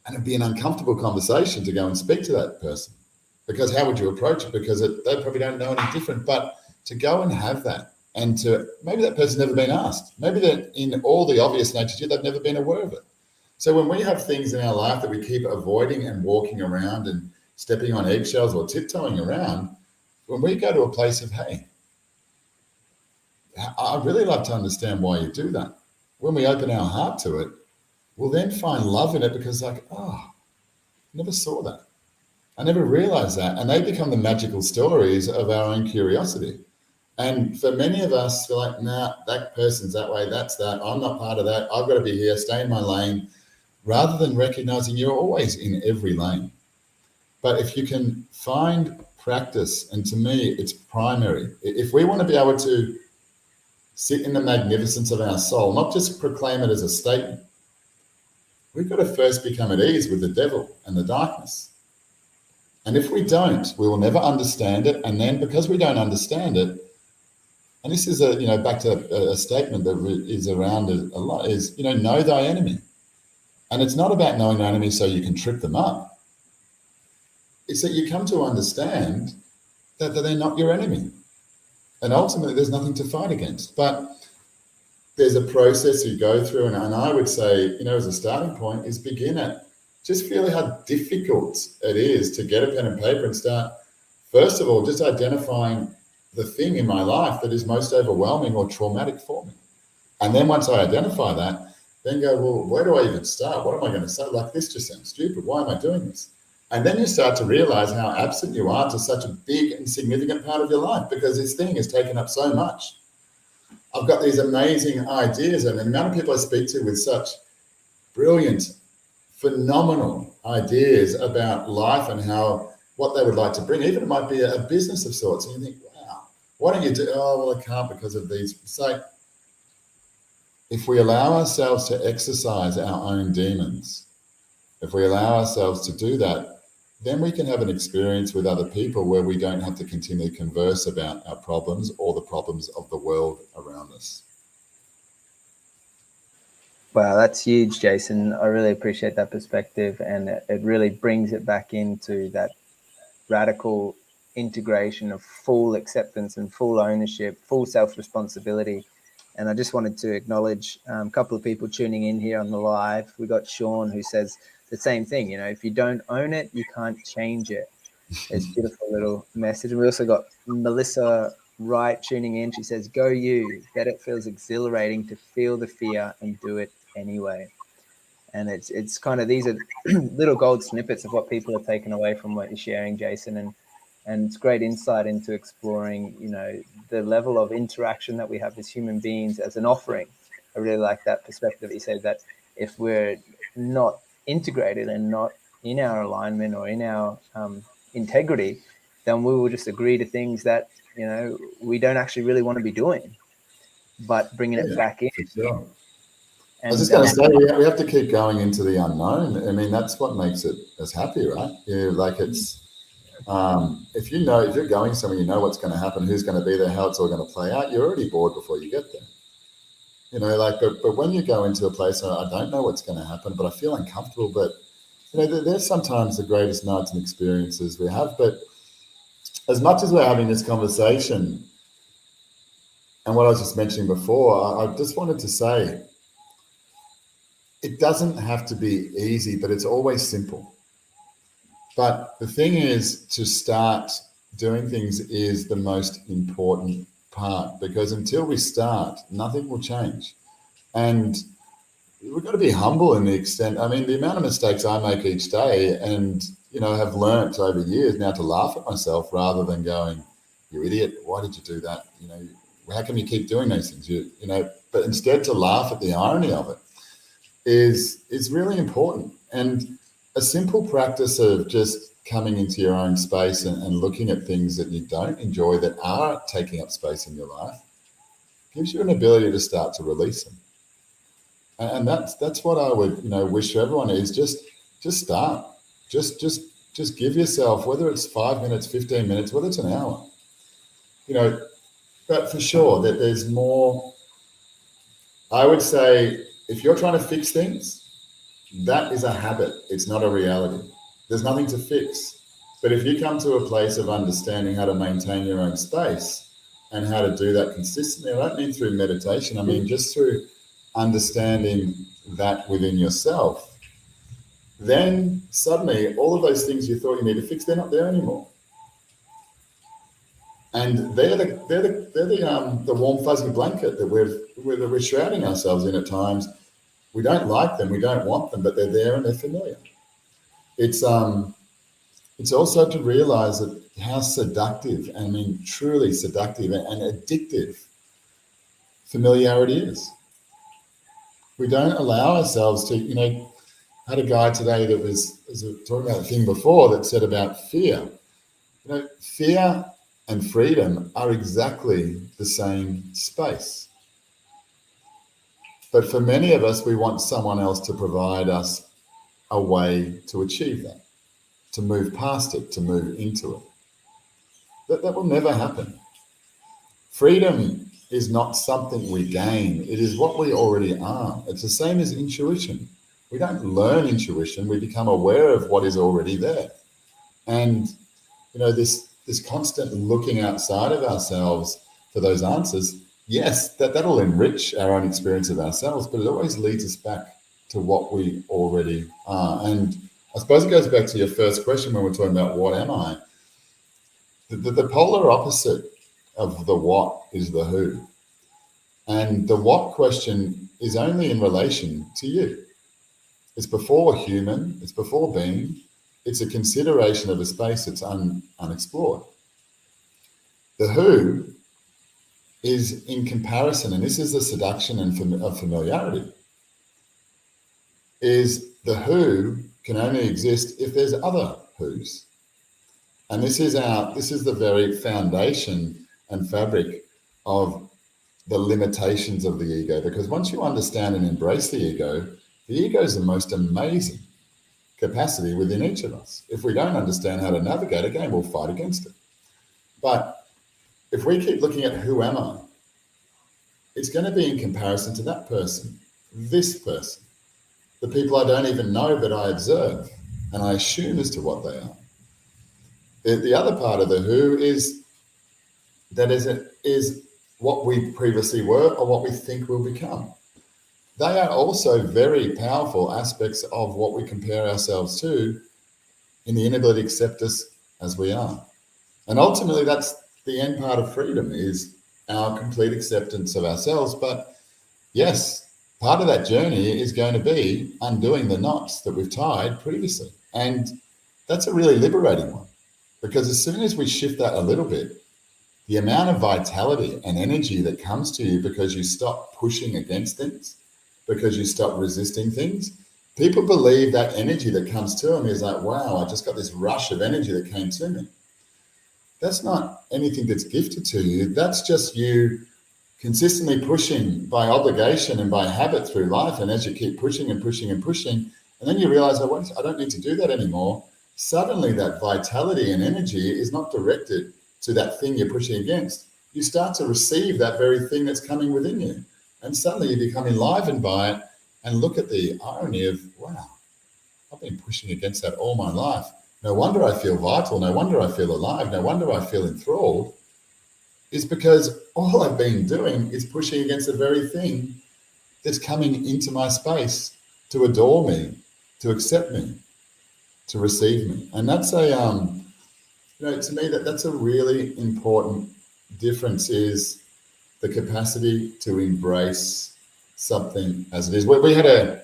And it'd be an uncomfortable conversation to go and speak to that person. Because how would you approach it? Because they probably don't know any different. But to go and have that, and to maybe that person's never been asked. Maybe that in all the obvious nature, they've never been aware of it. So when we have things in our life that we keep avoiding and walking around and stepping on eggshells or tiptoeing around, when we go to a place of, hey, I'd really love to understand why you do that. When we open our heart to it, we'll then find love in it, because I never saw that. I never realized that. And they become the magical stories of our own curiosity. And for many of us, we're like, nah, that person's that way, that's that. I'm not part of that. I've got to be here, stay in my lane, rather than recognizing you're always in every lane. But if you can find practice, and to me, it's primary. If we want to be able to sit in the magnificence of our soul, not just proclaim it as a statement, we've got to first become at ease with the devil and the darkness. And if we don't, we will never understand it. And then because we don't understand it, and this is back to a statement that is around a lot, is, know thy enemy. And it's not about knowing thy enemy so you can trip them up. It's that you come to understand that they're not your enemy. And ultimately, there's nothing to fight against. But there's a process you go through. And I would say, as a starting point, is begin at just feeling how difficult it is to get a pen and paper and start, first of all, just identifying the thing in my life that is most overwhelming or traumatic for me. And then once I identify that, then go, well, where do I even start? What am I going to say? Like, this just sounds stupid. Why am I doing this? And then you start to realize how absent you are to such a big and significant part of your life, because this thing has taken up so much. I've got these amazing ideas, and the amount of people I speak to with such brilliant, phenomenal ideas about life and what they would like to bring. Even it might be a business of sorts. And you think, wow, why don't you do? Oh, well, I can't because of these. So if we allow ourselves to exercise our own demons, if we allow ourselves to do that, then we can have an experience with other people where we don't have to continually converse about our problems or the problems of the world around us. Wow, that's huge, Jason. I really appreciate that perspective, and it really brings it back into that radical integration of full acceptance and full ownership, full self-responsibility. And I just wanted to acknowledge a couple of people tuning in here on the live. We got Sean, who says the same thing. If you don't own it, you can't change it. It's a beautiful little message. And we also got Melissa Wright tuning in. She says, go you. Bet it feels exhilarating to feel the fear and do it anyway. And it's kind of, these are little gold snippets of what people are taking away from what you're sharing, Jason. And it's great insight into exploring, the level of interaction that we have as human beings as an offering. I really like that perspective. You said that if we're not integrated and not in our alignment or in our integrity, then we will just agree to things that, we don't actually really want to be doing, but bringing it back in. For sure. And, I was just going to say, we have to keep going into the unknown. I mean, that's what makes it as happy, right? Like it's, if you're going somewhere, you know what's going to happen, who's going to be there, how it's all going to play out, you're already bored before you get there. But when you go into a place, I don't know what's going to happen, but I feel uncomfortable. But, there's sometimes the greatest nights and experiences we have. But as much as we're having this conversation, and what I was just mentioning before, I just wanted to say, it doesn't have to be easy, but it's always simple. But the thing is, to start doing things is the most important part, because until we start, nothing will change. And we've got to be humble in the extent, the amount of mistakes I make each day, and, have learnt over years now to laugh at myself rather than going, you idiot, why did you do that? How can you keep doing those things? But instead to laugh at the irony of it is really important. And a simple practice of just coming into your own space and looking at things that you don't enjoy that are taking up space in your life gives you an ability to start to release them. And that's what I would wish for everyone, is just start. Just give yourself, whether it's 5 minutes, 15 minutes, whether it's an hour. But for sure that there's more. I would say, if you're trying to fix things, that is a habit. It's not a reality. There's nothing to fix. But if you come to a place of understanding how to maintain your own space and how to do that consistently, I don't mean through meditation, I mean just through understanding that within yourself, then suddenly all of those things you thought you needed to fix, they're not there anymore. And they're the warm fuzzy blanket that we're shrouding ourselves in at times. We don't like them, we don't want them, but they're there and they're familiar. It's also to realize that how seductive, truly seductive and addictive familiarity is. We don't allow ourselves to, I had a guy today that was talking about a thing before that said about fear. Fear and freedom are exactly the same space. But for many of us, we want someone else to provide us a way to achieve that, to move past it, to move into it. That will never happen. Freedom is not something we gain. It is what we already are. It's the same as intuition. We don't learn intuition. We become aware of what is already there. And, this constant looking outside of ourselves for those answers, yes, that'll enrich our own experience of ourselves, but it always leads us back to what we already are. And I suppose it goes back to your first question when we're talking about what am I? The polar opposite of the what is the who. And the what question is only in relation to you. It's before human, it's before being, it's a consideration of a space that's unexplored. The who is in comparison, and this is the seduction of familiarity, is the who can only exist if there's other who's. And this is the very foundation and fabric of the limitations of the ego, because once you understand and embrace the ego is the most amazing capacity within each of us. If we don't understand how to navigate, again, we'll fight against it. But if we keep looking at who am I, it's going to be in comparison to that person, this person, the people I don't even know, but I observe and I assume as to what they are. The other part of the who is what we previously were or what we think we'll become. They are also very powerful aspects of what we compare ourselves to in the inability to accept us as we are. And ultimately, that's the end part of freedom, is our complete acceptance of ourselves. But yes, part of that journey is going to be undoing the knots that we've tied previously. And that's a really liberating one, because as soon as we shift that a little bit, the amount of vitality and energy that comes to you because you stop pushing against things, because you stop resisting things, people believe that energy that comes to them is like, wow, I just got this rush of energy that came to me. That's not anything that's gifted to you. That's just you consistently pushing by obligation and by habit through life. And as you keep pushing and pushing and pushing, and then you realize, I don't need to do that anymore. Suddenly that vitality and energy is not directed to that thing you're pushing against. You start to receive that very thing that's coming within you. And suddenly you become enlivened by it, and look at the irony of, wow, I've been pushing against that all my life. No wonder I feel vital. No wonder I feel alive. No wonder I feel enthralled. It's because all I've been doing is pushing against the very thing that's coming into my space to adore me, to accept me, to receive me. And that's to me, that's a really important difference, is the capacity to embrace something as it is. We had a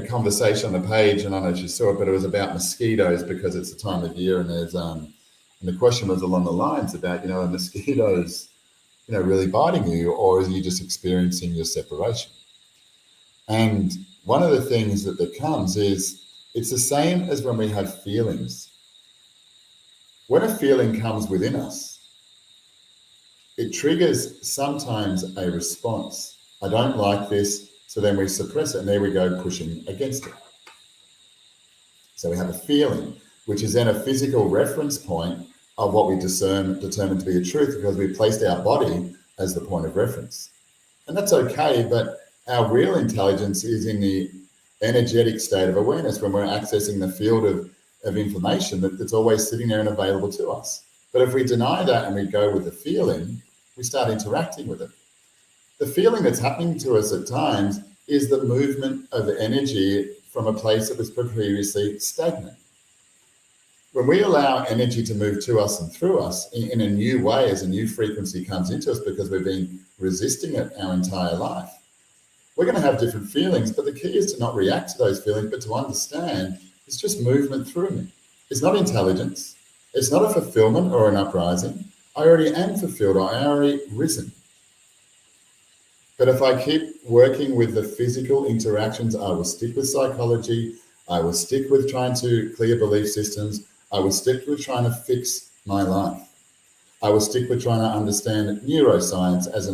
conversation on the page, and I don't know if you saw it, but it was about mosquitoes, because it's the time of year, and there's and the question was along the lines about, are mosquitoes, really biting you, or are you just experiencing your separation? And one of the things that comes is, it's the same as when we have feelings. When a feeling comes within us, it triggers sometimes a response. I don't like this, so then we suppress it, and there we go, pushing against it. So we have a feeling, which is then a physical reference point of what we determine to be a truth, because we placed our body as the point of reference. And that's okay, but our real intelligence is in the energetic state of awareness, when we're accessing the field of information that's always sitting there and available to us. But if we deny that and we go with the feeling, we start interacting with it. The feeling that's happening to us at times is the movement of energy from a place that was previously stagnant. When we allow energy to move to us and through us in a new way, as a new frequency comes into us, because we've been resisting it our entire life, we're going to have different feelings. But the key is to not react to those feelings, but to understand it's just movement through me. It's not intelligence. It's not a fulfillment or an uprising. I already am fulfilled. I already risen. But if I keep working with the physical interactions, I will stick with psychology. I will stick with trying to clear belief systems. I will stick with trying to fix my life. I will stick with trying to understand neuroscience as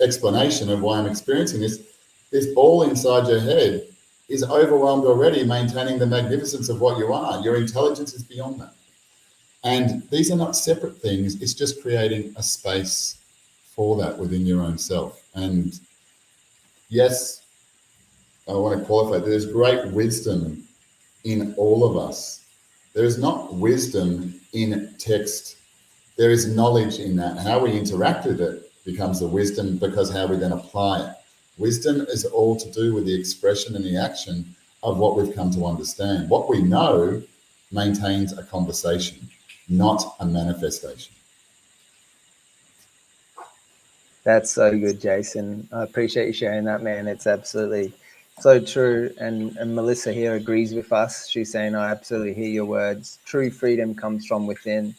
explanation of why I'm experiencing this ball inside your head is overwhelmed already, maintaining the magnificence of what you are. Your intelligence is beyond that. And these are not separate things. It's just creating a space for that within your own self. And yes, I want to qualify, there's great wisdom in all of us. There is not wisdom in text. There is knowledge in that. How we interact with it becomes the wisdom, because how we then apply it. Wisdom is all to do with the expression and the action of what we've come to understand. What we know maintains a conversation, not a manifestation. That's so good, Jason. I appreciate you sharing that, man. It's absolutely so true. And Melissa here agrees with us. She's saying, I absolutely hear your words. True freedom comes from within.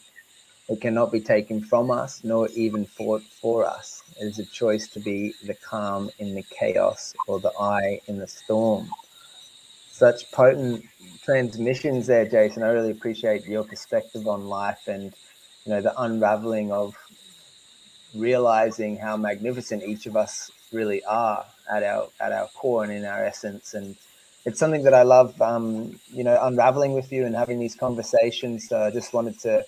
It cannot be taken from us, nor even fought for us. It is a choice to be the calm in the chaos or the eye in the storm. Such potent transmissions there, Jason. I really appreciate your perspective on life and, the unraveling of realizing how magnificent each of us really are at our core and in our essence. And it's something that I love, unraveling with you and having these conversations. So I just wanted to,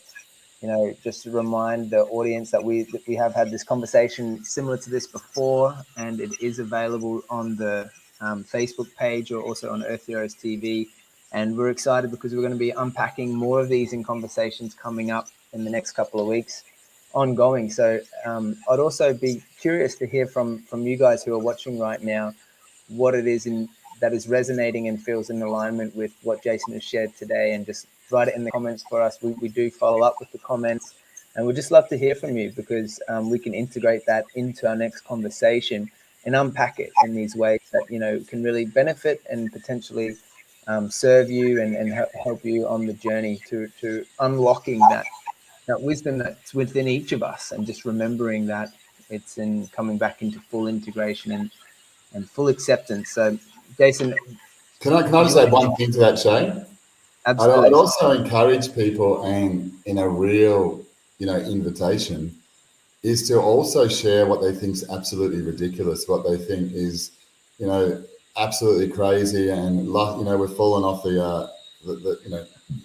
just remind the audience that we have had this conversation similar to this before, and it is available on the Facebook page or also on Earth Heroes TV. And we're excited because we're going to be unpacking more of these in conversations coming up in the next couple of weeks, ongoing. So I'd also be curious to hear from you guys who are watching right now, what it is that is resonating and feels in alignment with what Jason has shared today, and just write it in the comments for us. We do follow up with the comments, and we'd just love to hear from you, because we can integrate that into our next conversation and unpack it in these ways that, can really benefit and potentially serve you and help you on the journey to unlocking that wisdom that's within each of us, and just remembering that it's in coming back into full integration and full acceptance. So, Jason, Can I just say one thing to that, Shay? Absolutely. I'd also encourage people, and in a real, invitation, is to also share what they think is absolutely ridiculous, what they think is, absolutely crazy, and we've fallen off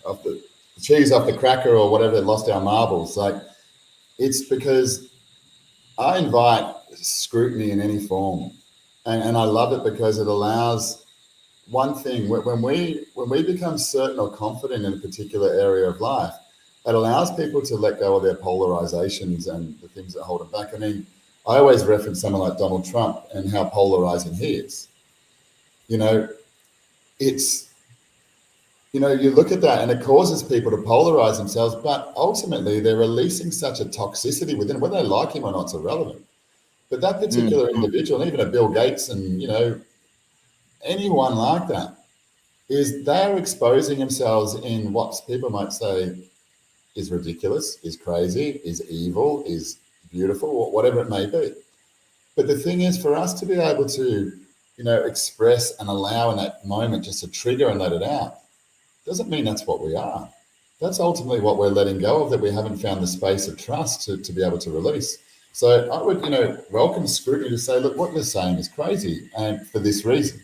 off the cheese off the cracker or whatever, lost our marbles. Like, it's because I invite scrutiny in any form, and I love it because it allows one thing. When we become certain or confident in a particular area of life, it allows people to let go of their polarizations and the things that hold them back. I mean, I always reference someone like Donald Trump and how polarizing he is. It's, you look at that and it causes people to polarize themselves, but ultimately they're releasing such a toxicity within, whether they like him or not, it's irrelevant. But that particular individual, and even a Bill Gates and, anyone like that, is they're exposing themselves in what people might say is ridiculous, is crazy, is evil, is beautiful, whatever it may be. But the thing is, for us to be able to, express and allow in that moment just to trigger and let it out, doesn't mean that's what we are. That's ultimately what we're letting go of, that we haven't found the space of trust to be able to release. So I would, welcome scrutiny to say, look, what you're saying is crazy, and for this reason.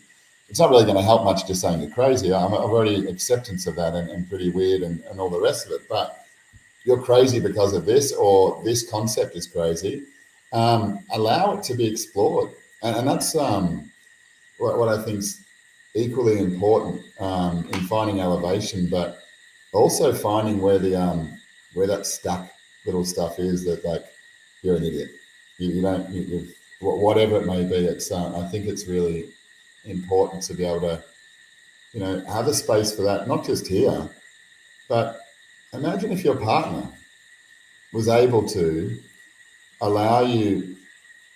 It's not really going to help much just saying you're crazy. I'm already acceptance of that and pretty weird and all the rest of it. But you're crazy because of this, or this concept is crazy. Allow it to be explored. And that's what I think is equally important in finding elevation, but also finding where that stuck little stuff is, that, like, you're an idiot. You don't, whatever it may be. It's I think it's really important to be able to, have a space for that, not just here, but imagine if your partner was able to allow you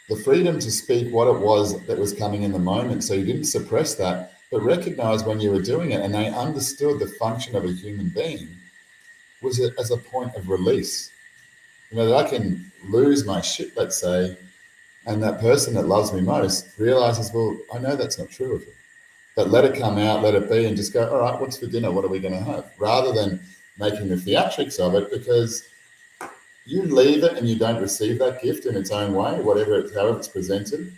the freedom to speak what it was that was coming in the moment, so you didn't suppress that, but recognize when you were doing it, and they understood the function of a human being was as a point of release. That I can lose my shit, let's say, and that person that loves me most realizes, well, I know that's not true of you. But let it come out, let it be, and just go, all right, what's for dinner? What are we going to have? Rather than making the theatrics of it, because you leave it and you don't receive that gift in its own way, however it's presented,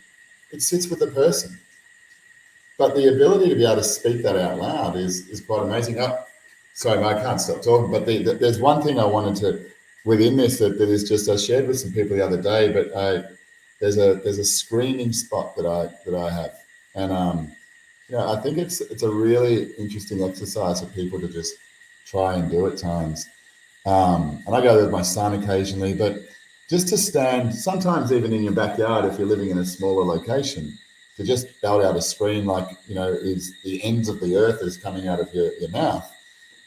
it sits with the person. But the ability to be able to speak that out loud is quite amazing. Oh, sorry, mate, I can't stop talking. But there's one thing I wanted to, within this, that is just, I shared with some people the other day. But there's a screening spot that I have, and I think it's a really interesting exercise for people to just try and do at times. And I go there with my son occasionally, but just to stand, sometimes even in your backyard, if you're living in a smaller location, to just belt out a screen like, is the ends of the earth is coming out of your mouth,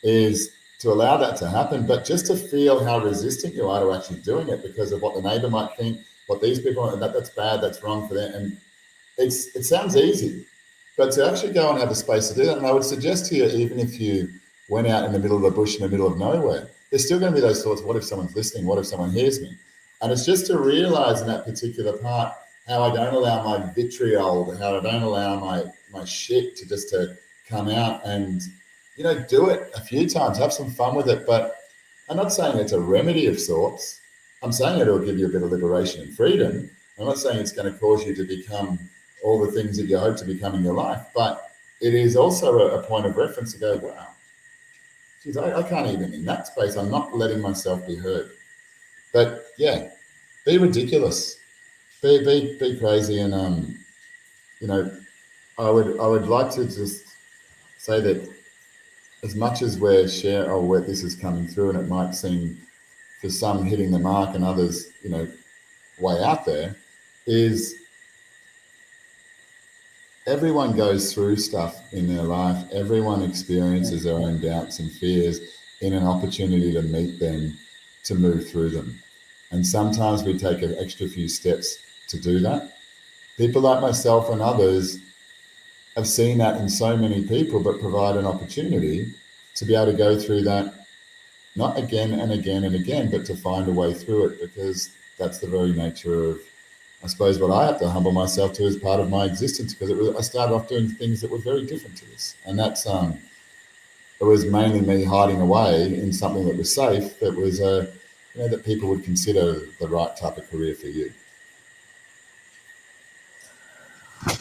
is to allow that to happen, but just to feel how resistant you are to actually doing it because of what the neighbor might think, what these people, that's bad, that's wrong for them. And it sounds easy, but to actually go and have a space to do that, and I would suggest to you, even if you went out in the middle of the bush in the middle of nowhere, there's still going to be those thoughts, what if someone's listening? What if someone hears me? And it's just to realize in that particular part how I don't allow my vitriol, how I don't allow my shit to come out, and do it a few times, have some fun with it. But I'm not saying it's a remedy of sorts. I'm saying it'll give you a bit of liberation and freedom. I'm not saying it's going to cause you to become all the things that you hope to become in your life, but it is also a point of reference to go, wow, geez, I can't even in that space. I'm not letting myself be heard. But yeah, be ridiculous, be crazy, and I would like to just say that as much as where this is coming through, and it might seem for some hitting the mark and others, way out there, is everyone goes through stuff in their life. Everyone experiences their own doubts and fears in an opportunity to meet them, to move through them. And sometimes we take an extra few steps to do that. People like myself and others have seen that in so many people, but provide an opportunity to be able to go through that, not again and again and again, but to find a way through it, because that's the very nature of, I suppose, what I have to humble myself to as part of my existence, because I started off doing things that were very different to this. And that's, it was mainly me hiding away in something that was safe, that was, that people would consider the right type of career for you.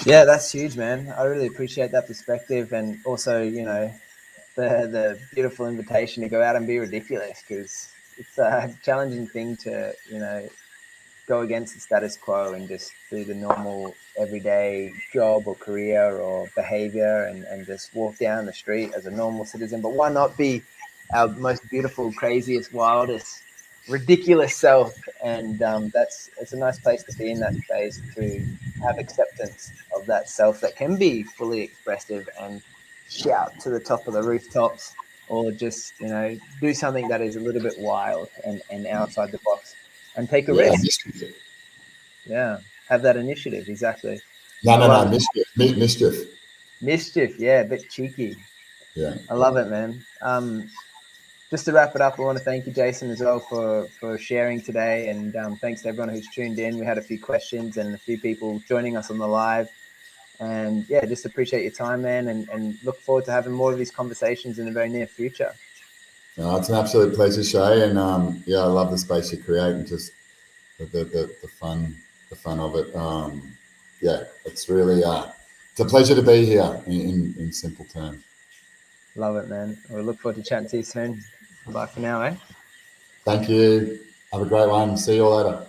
Yeah, that's huge, man. I really appreciate that perspective, and also, the beautiful invitation to go out and be ridiculous, because it's a challenging thing to, go against the status quo and just do the normal everyday job or career or behavior, and just walk down the street as a normal citizen. But why not be our most beautiful, craziest, wildest, ridiculous self? And it's a nice place to be in that space, to have acceptance of that self that can be fully expressive and shout to the top of the rooftops, or just do something that is a little bit wild and outside the box, and take a risk. Yeah, have that initiative. Exactly. No, mischief. Mischief, yeah, a bit cheeky. Yeah, I love it, man. Just to wrap it up, I want to thank you, Jason, as well for sharing today, and thanks to everyone who's tuned in. We had a few questions and a few people joining us on the live, and yeah, just appreciate your time, man, and look forward to having more of these conversations in the very near future. No, it's an absolute pleasure, Shay, and I love the space you create, and just the fun of it. It's really it's a pleasure to be here in simple terms. Love it, man. We'll look forward to chatting to you soon. Bye for now, eh? Thank you. Have a great one. See you all later.